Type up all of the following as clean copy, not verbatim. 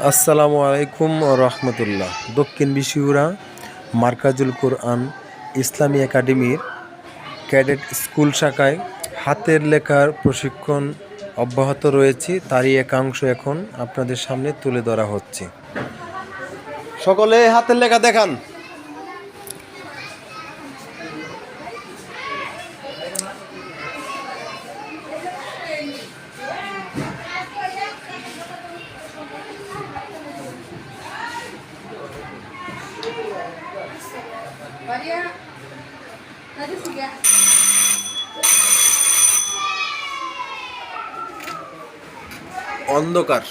আসসালামু আলাইকুম ও রহমতুল্লাহ। দক্ষিণ বিশুরা মার্কাজুল কোরআন ইসলামী একাডেমির ক্যাডেট স্কুল শাখায় হাতের লেখার প্রশিক্ষণ অব্যাহত রয়েছে। তারই একাংশ এখন আপনাদের সামনে তুলে ধরা হচ্ছে। সকলে হাতের লেখা দেখান। অন্ধকার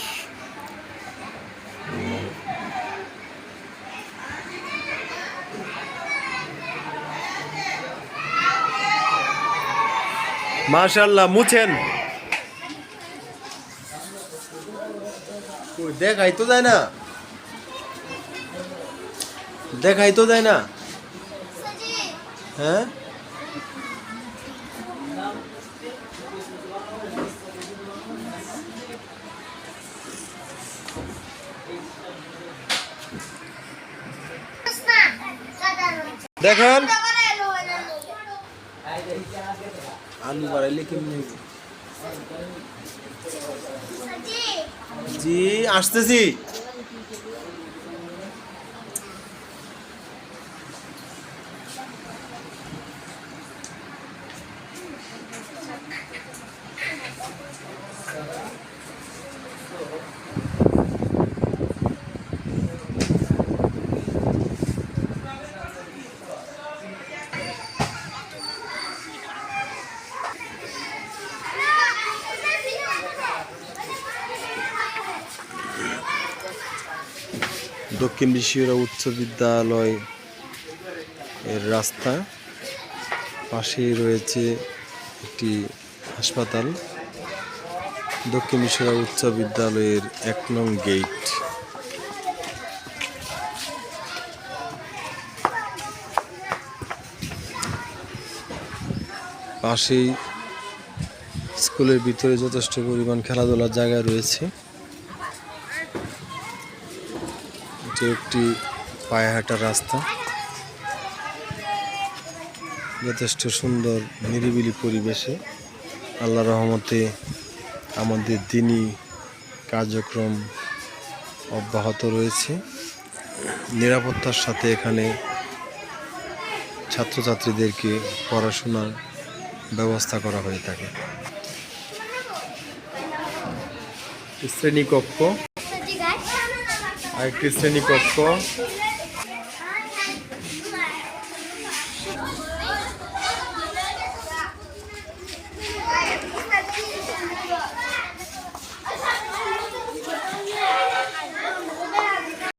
মাশাআল্লাহ, মুছেন। দেখাই তো যায় না, দেখাই তো যায় না। হ্যাঁ, দেখেন আলু বাড়াইলে কেমনি? জি, আসতেছি। দক্ষিণ বিশ্বরা উচ্চ বিদ্যালয় এর রাস্তা, পাশেই রয়েছে একটি হাসপাতাল। দক্ষিণ বিশ্বরা উচ্চ বিদ্যালয়ের ১ নং গেট। পাশেই স্কুলের ভিতরে যথেষ্ট পরিমাণ খেলাধুলার জায়গা রয়েছে। এটি একটি পায়ে হাঁটার রাস্তা, যথেষ্ট সুন্দর নিরিবিলি পরিবেশে আল্লাহর রহমতে আমাদের দিনী কার্যক্রম অব্যাহত রয়েছে। নিরাপত্তার সাথে এখানে ছাত্রছাত্রীদেরকে পড়াশোনার ব্যবস্থা করা হয়ে থাকে। শ্রেণীকক্ষ, আরেকটি শ্রেণীকক্ষ।